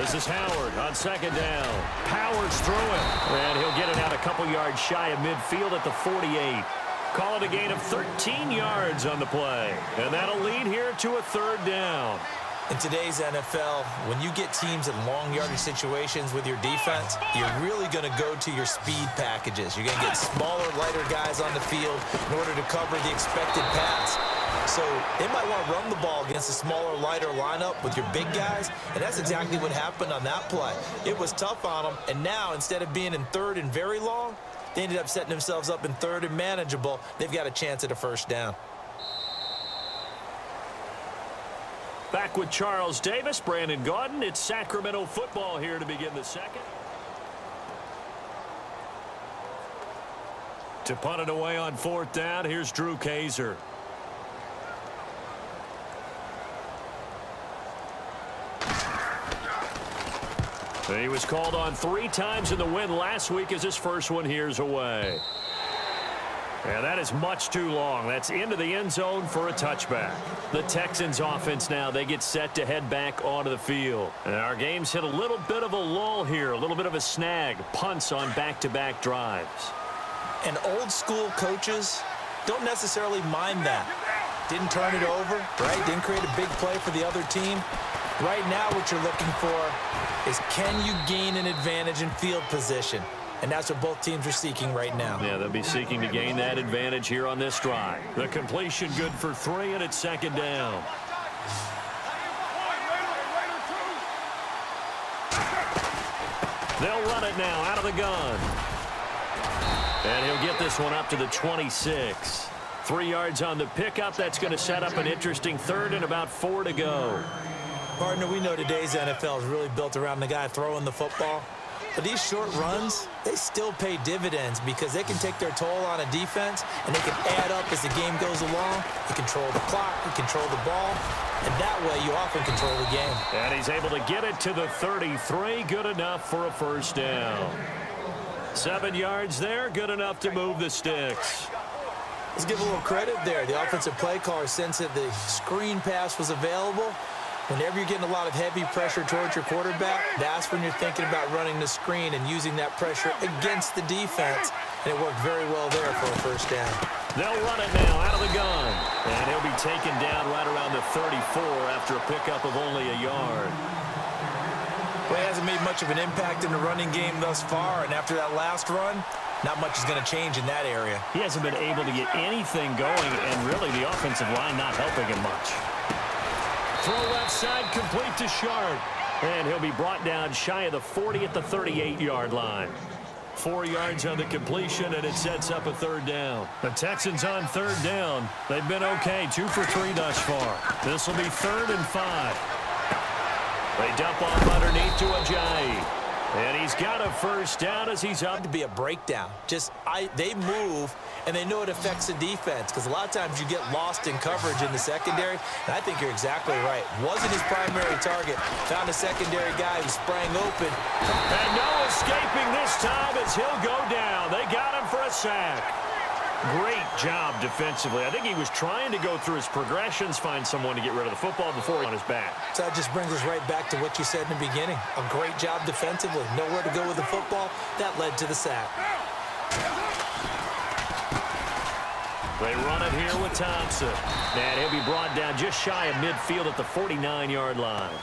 This is Howard on second down. Powers through it. And he'll get it out a couple yards shy of midfield at the 48. Call it a gain of 13 yards on the play. And that'll lead here to a third down. In today's NFL, when you get teams in long yardage situations with your defense, you're really going to go to your speed packages. You're going to get smaller, lighter guys on the field in order to cover the expected pass. So they might want to run the ball against a smaller, lighter lineup with your big guys, and that's exactly what happened on that play. It was tough on them, and now instead of being in third and very long, they ended up setting themselves up in third and manageable. They've got a chance at a first down. Back with Charles Davis, Brandon Gaudin. It's Sacramento football here to begin the second. To punt it away on fourth down, here's Drew Kaiser. He was called on 3 times in the win last week as his first one here's away. And that is much too long. That's into the end zone for a touchback. The Texans offense now, they get set to head back onto the field. And our game's hit a little bit of a lull here, a little bit of a snag. Punts on back-to-back drives. And old school coaches don't necessarily mind that. Didn't turn it over, right? Didn't create a big play for the other team. Right now what you're looking for is, can you gain an advantage in field position? And that's what both teams are seeking right now. Yeah, they'll be seeking to gain that advantage here on this drive. The completion good for 3, and it's second down. They'll run it now out of the gun. And he'll get this one up to the 26. 3 yards on the pickup. That's going to set up an interesting third and about 4 to go. Partner, we know today's NFL is really built around the guy throwing the football. But these short runs, they still pay dividends because they can take their toll on a defense, and they can add up as the game goes along. You control the clock, you control the ball, and that way you often control the game. And he's able to get it to the 33. Good enough for a first down. 7 yards there, good enough to move the sticks. Let's give a little credit there. The offensive play caller sensed that the screen pass was available. Whenever you're getting a lot of heavy pressure towards your quarterback, that's when you're thinking about running the screen and using that pressure against the defense. And it worked very well there for a first down. They'll run it now out of the gun. And he'll be taken down right around the 34 after a pickup of only a yard. Well, he hasn't made much of an impact in the running game thus far. And after that last run, not much is going to change in that area. He hasn't been able to get anything going, and really the offensive line not helping him much. Throw left side, complete to Sharp. And he'll be brought down shy of the 40 at the 38-yard line. 4 yards on the completion, and it sets up a third down. The Texans on third down. They've been okay, 2 for 3 thus far. This will be 3rd and 5. They dump off underneath to Ajayi. And he's got a first down as he's up. To be a breakdown. They move, and they know it affects the defense because a lot of times you get lost in coverage in the secondary, and I think you're exactly right. Wasn't his primary target. Found a secondary guy who sprang open. And no escaping this time as he'll go down. They got him for a sack. Great job defensively. I think he was trying to go through his progressions, find someone to get rid of the football before he on his back. So that just brings us right back to what you said in the beginning. A great job defensively. Nowhere to go with the football. That led to the sack. They run it here with Thompson. And he'll be brought down just shy of midfield at the 49-yard line.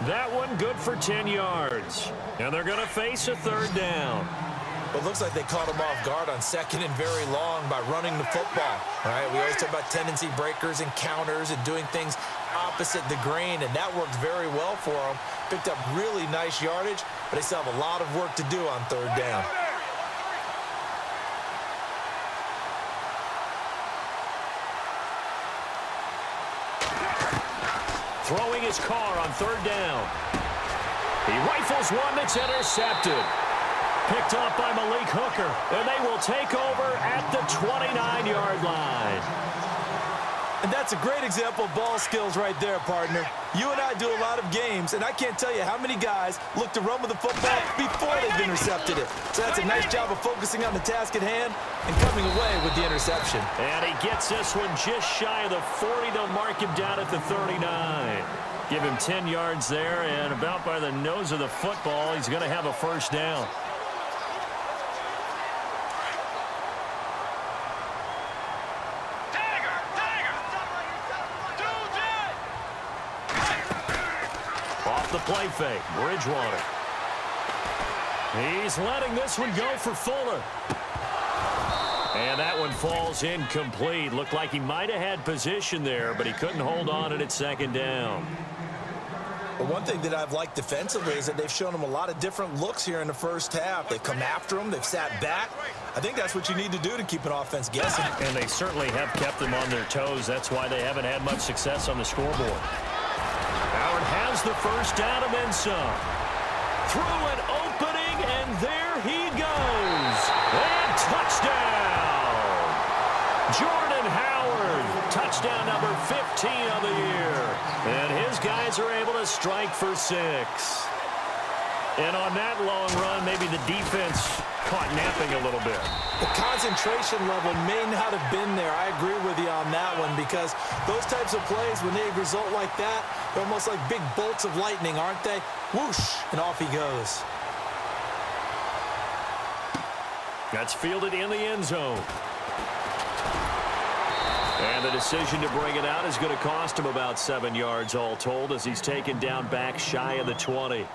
That one good for 10 yards. And they're going to face a third down. Well, it looks like they caught him off guard on 2nd and very long by running the football. All right, we always talk about tendency breakers and counters and doing things opposite the grain, and that worked very well for them. Picked up really nice yardage, but they still have a lot of work to do on third down. Throwing his car on third down. He rifles one that's intercepted. Picked up by Malik Hooker, and they will take over at the 29-yard line. And that's a great example of ball skills right there, partner. You and I do a lot of games, and I can't tell you how many guys look to run with the football before they've intercepted it. So that's a nice job of focusing on the task at hand and coming away with the interception. And he gets this one just shy of the 40. They'll mark him down at the 39. Give him 10 yards there, and about by the nose of the football, he's going to have a first down. Off the play fake, Bridgewater. He's letting this one go for Fuller. And that one falls incomplete. Looked like he might have had position there, but he couldn't hold on at second down. But one thing that I've liked defensively is that they've shown him a lot of different looks here in the first half. They've come after him. They've sat back. I think that's what you need to do to keep an offense guessing. And they certainly have kept them on their toes. That's why they haven't had much success on the scoreboard. Howard has the first down and then some. Through an opening, and there he goes. And touchdown! Jordan Howard, touchdown number 15 of the year. And his guys are able to strike for 6. And on that long run, maybe the defense caught napping a little bit. The concentration level may not have been there. I agree with you on that one, because those types of plays, when they result like that, they're almost like big bolts of lightning, aren't they? Whoosh, and off he goes. That's fielded in the end zone. And the decision to bring it out is going to cost him about 7 yards all told, as he's taken down back shy of the 20.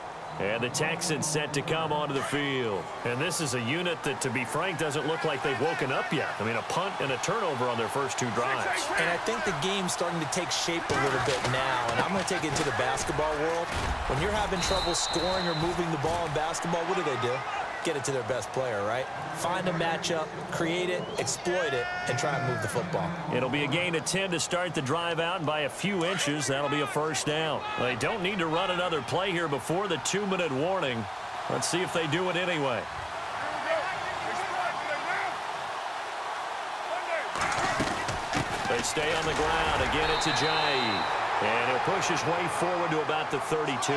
And the Texans set to come onto the field. And this is a unit that, to be frank, doesn't look like they've woken up yet. I mean, a punt and a turnover on their first 2 drives. And I think the game's starting to take shape a little bit now. And I'm going to take it into the basketball world. When you're having trouble scoring or moving the ball in basketball, what do? Get it to their best player, right? Find a matchup, create it, exploit it, and try and move the football. It'll be a gain of 10 to start the drive out, and by a few inches, that'll be a first down. They don't need to run another play here before the 2-minute warning. Let's see if they do it anyway. They stay on the ground. Again, it's Ajayi. And he'll push his way forward to about the 32.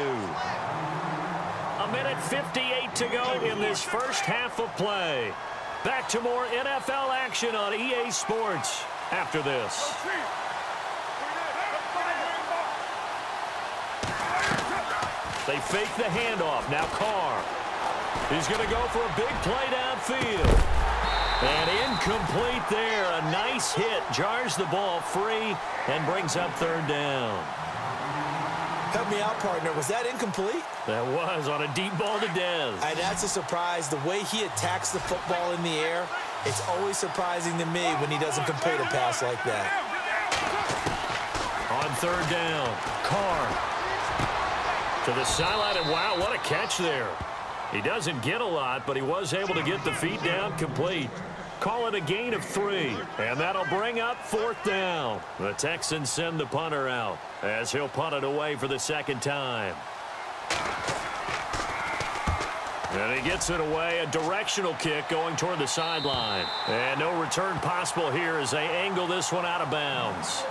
A minute 58 to go in this first half of play. Back to more NFL action on EA Sports after this. They fake the handoff. Now Carr. He's going to go for a big play downfield. And incomplete there. A nice hit. Jars the ball free and brings up third down. Help me out, partner. Was that incomplete? That was on a deep ball to Dez. And that's a surprise. The way he attacks the football in the air, it's always surprising to me when he doesn't complete a pass like that. On third down, Carr to the sideline, and wow, what a catch there. He doesn't get a lot, but he was able to get the feet down complete. Call it a gain of 3, and that'll bring up fourth down. The Texans send the punter out as he'll punt it away for the second time. And he gets it away, a directional kick going toward the sideline. And no return possible here as they angle this one out of bounds.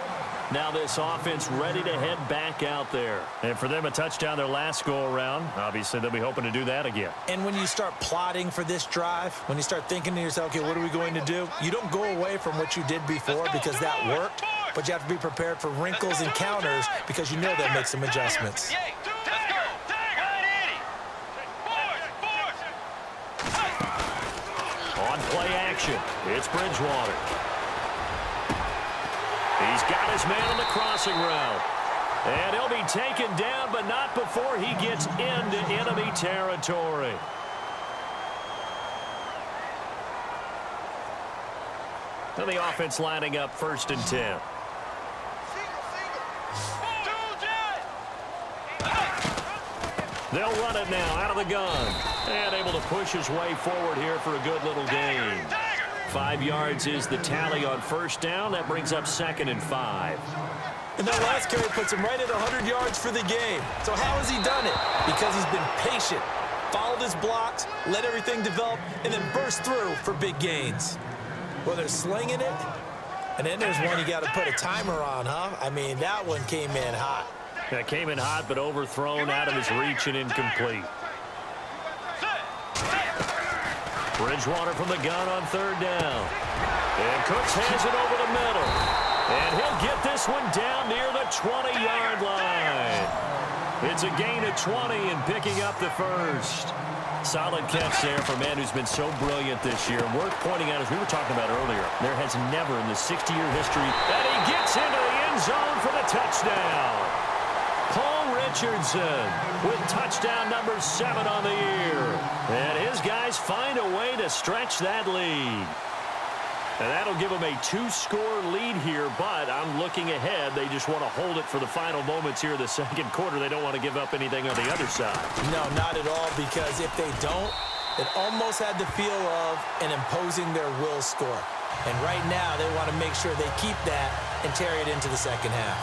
Now this offense ready to head back out there. And for them, a touchdown their last go-around. Obviously, they'll be hoping to do that again. And when you start plotting for this drive, when you start thinking to yourself, okay, what are we going to do? You don't go away from what you did before because that worked, but you have to be prepared for wrinkles and counters because you know they'll make some adjustments. On play action, it's Bridgewater. He's got his man on the crossing route. And he'll be taken down, but not before he gets into enemy territory. And the offense lining up 1st and 10. They'll run it now out of the gun. And able to push his way forward here for a good little gain. 5 yards is the tally on first down. That brings up 2nd and 5. And that last carry puts him right at 100 yards for the game. So how has he done it? Because he's been patient, followed his blocks, let everything develop, and then burst through for big gains. Well, they're slinging it, and then there's one you got to put a timer on, huh? I mean, that one came in hot. That came in hot, but overthrown out of his reach and incomplete. Bridgewater from the gun on third down. And Cooks has it over the middle. And he'll get this one down near the 20-yard line. It's a gain of 20 and picking up the first. Solid catch there for a man who's been so brilliant this year. Worth pointing out, as we were talking about earlier, there has never in the 60-year history that he gets into the end zone for the touchdown. Paul Richardson with touchdown number 7 on the year. And his guys find a way to stretch that lead. And that'll give them a 2-score lead here, but I'm looking ahead. They just want to hold it for the final moments here in the second quarter. They don't want to give up anything on the other side. No, not at all, because if they don't, it almost had the feel of an imposing their will score. And right now, they want to make sure they keep that and carry it into the second half.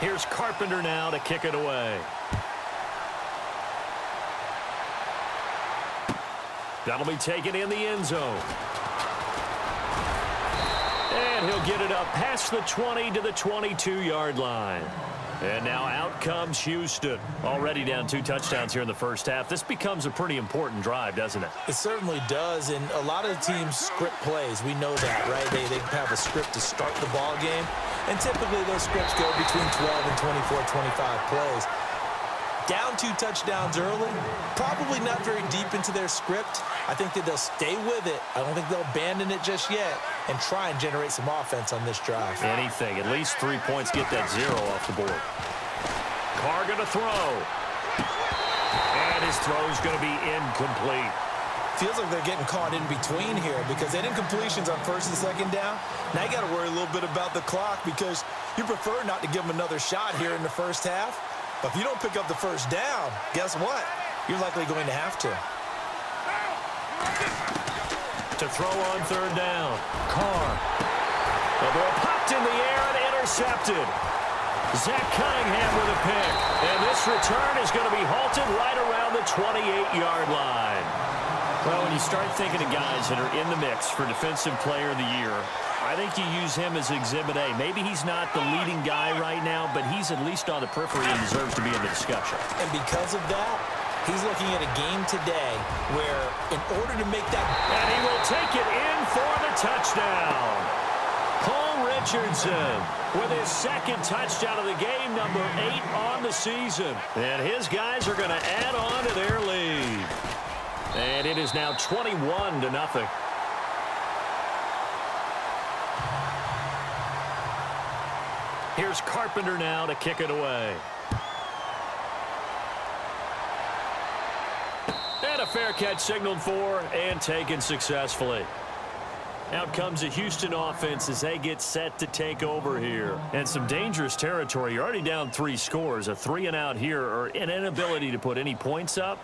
Here's Carpenter now to kick it away. That'll be taken in the end zone. And he'll get it up past the 20 to the 22-yard line. And now out comes Houston. Already down 2 touchdowns here in the first half. This becomes a pretty important drive, doesn't it? It certainly does, and a lot of teams script plays. We know that, right? They have a script to start the ball game, and typically those scripts go between 12 and 24, 25 plays. Down 2 touchdowns early, probably not very deep into their script. I think that they'll stay with it. I don't think they'll abandon it just yet and try and generate some offense on this drive. Anything. At least 3 points. Get that 0 off the board. Carr going to throw. And his throw's going to be incomplete. Feels like they're getting caught in between here because they didn't completions on first and second down. Now you got to worry a little bit about the clock because you prefer not to give them another shot here in the first half. But if you don't pick up the first down, guess what? You're likely going to have to. To throw on third down. Carr. The ball popped in the air and intercepted. Zach Cunningham with a pick. And this return is going to be halted right around the 28-yard line. Well, when you start thinking of guys that are in the mix for Defensive Player of the Year, I think you use him as Exhibit A. Maybe he's not the leading guy right now, but he's at least on the periphery and deserves to be in the discussion. And because of that, he's looking at a game today where in order to make that... And he will take it in for the touchdown. Paul Richardson with his second touchdown of the game, number 8 on the season. And his guys are going to add on to their lead. And it is now 21-0. Here's Carpenter now to kick it away. And a fair catch signaled for and taken successfully. Out comes the Houston offense as they get set to take over here. And some dangerous territory. You're already down 3 scores. A 3-and-out here or an inability to put any points up.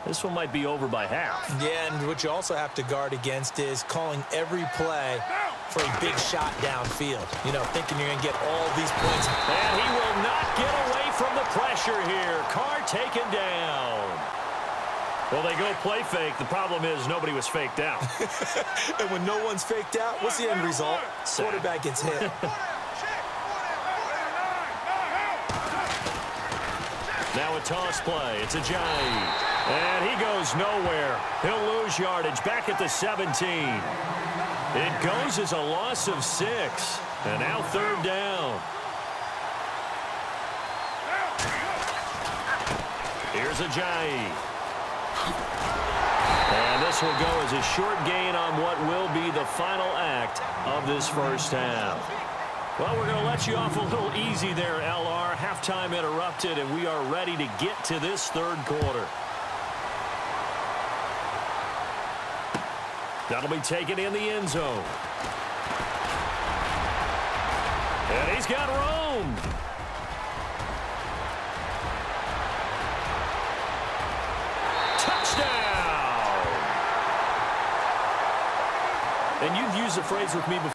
This one might be over by half. Yeah, and what you also have to guard against is calling every play for a big shot downfield. You know, thinking you're going to get all these points. And he will not get away from the pressure here. Carr taken down. Well, they go play fake. The problem is nobody was faked out. And when no one's faked out, what's the end result? Quarterback gets hit. Now a toss play. It's a Ajayi. And he goes nowhere. He'll lose yardage back at the 17. It goes as a loss of 6. And now third down. Here's a Ajayi. And this will go as a short gain on what will be the final act of this first half. Well, we're going to let you off a little easy there, LR. Halftime interrupted, and we are ready to get to this third quarter. That'll be taken in the end zone. And he's got room. Touchdown! And you've used the phrase with me before.